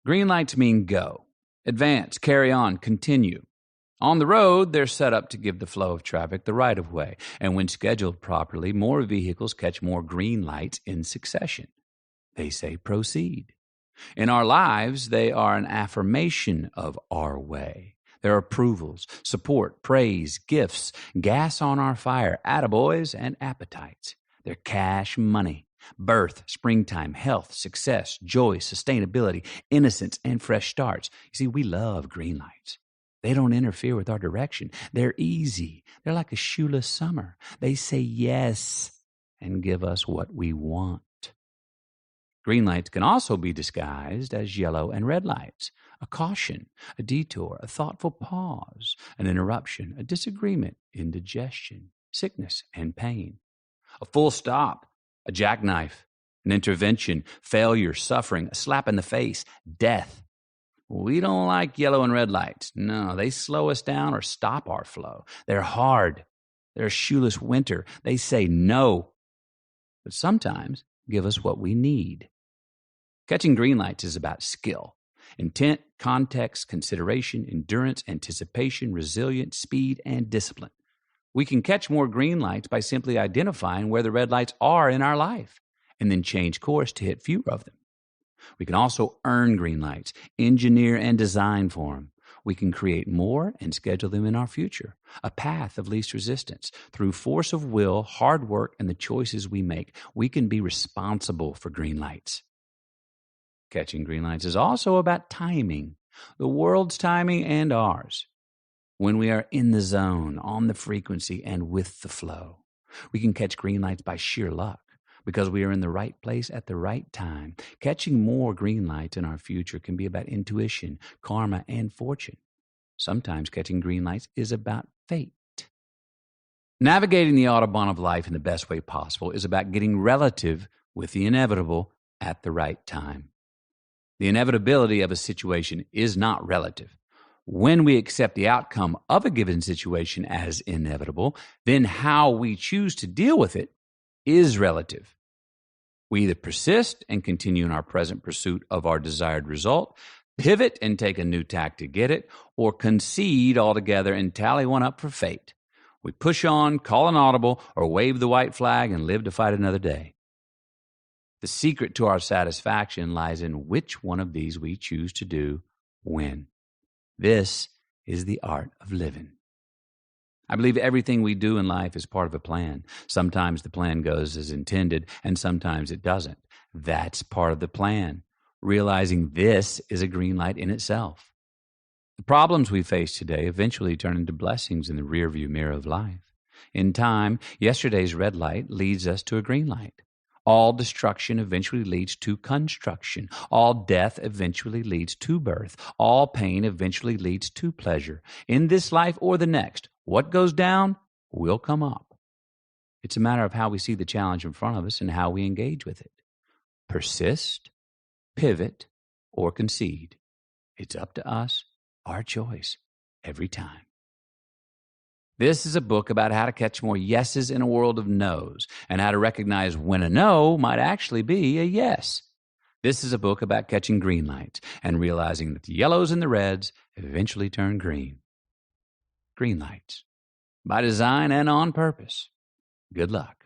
Green lights mean go, advance, carry on, continue. On the road, they're set up to give the flow of traffic the right of way, and when scheduled properly, more vehicles catch more green lights in succession. They say proceed. In our lives, they are an affirmation of our way. They're approvals, support, praise, gifts, gas on our fire, attaboys, and appetites. They're cash money, birth, springtime, health, success, joy, sustainability, innocence, and fresh starts. You see, we love green lights. They don't interfere with our direction. They're easy. They're like a shoeless summer. They say yes and give us what we want. Green lights can also be disguised as yellow and red lights, a caution, a detour, a thoughtful pause, an interruption, a disagreement, indigestion, sickness, and pain. A full stop, a jackknife, an intervention, failure, suffering, a slap in the face, death. We don't like yellow and red lights. No, they slow us down or stop our flow. They're hard. They're a shoeless winter. They say no, but sometimes give us what we need. Catching green lights is about skill, intent, context, consideration, endurance, anticipation, resilience, speed, and discipline. We can catch more green lights by simply identifying where the red lights are in our life and then change course to hit fewer of them. We can also earn green lights, engineer and design for them. We can create more and schedule them in our future, a path of least resistance. Through force of will, hard work, and the choices we make, we can be responsible for green lights. Catching green lights is also about timing, the world's timing and ours. When we are in the zone, on the frequency, and with the flow, we can catch green lights by sheer luck because we are in the right place at the right time. Catching more green lights in our future can be about intuition, karma, and fortune. Sometimes catching green lights is about fate. Navigating the Autobahn of life in the best way possible is about getting relative with the inevitable at the right time. The inevitability of a situation is not relative. When we accept the outcome of a given situation as inevitable, then how we choose to deal with it is relative. We either persist and continue in our present pursuit of our desired result, pivot and take a new tack to get it, or concede altogether and tally one up for fate. We push on, call an audible, or wave the white flag and live to fight another day. The secret to our satisfaction lies in which one of these we choose to do when. This is the art of living. I believe everything we do in life is part of a plan. Sometimes the plan goes as intended, and sometimes it doesn't. That's part of the plan. Realizing this is a green light in itself. The problems we face today eventually turn into blessings in the rearview mirror of life. In time, yesterday's red light leads us to a green light. All destruction eventually leads to construction. All death eventually leads to birth. All pain eventually leads to pleasure. In this life or the next, what goes down will come up. It's a matter of how we see the challenge in front of us and how we engage with it. Persist, pivot, or concede. It's up to us, our choice, every time. This is a book about how to catch more yeses in a world of no's and how to recognize when a no might actually be a yes. This is a book about catching green lights and realizing that the yellows and the reds eventually turn green. Green lights. By design and on purpose. Good luck.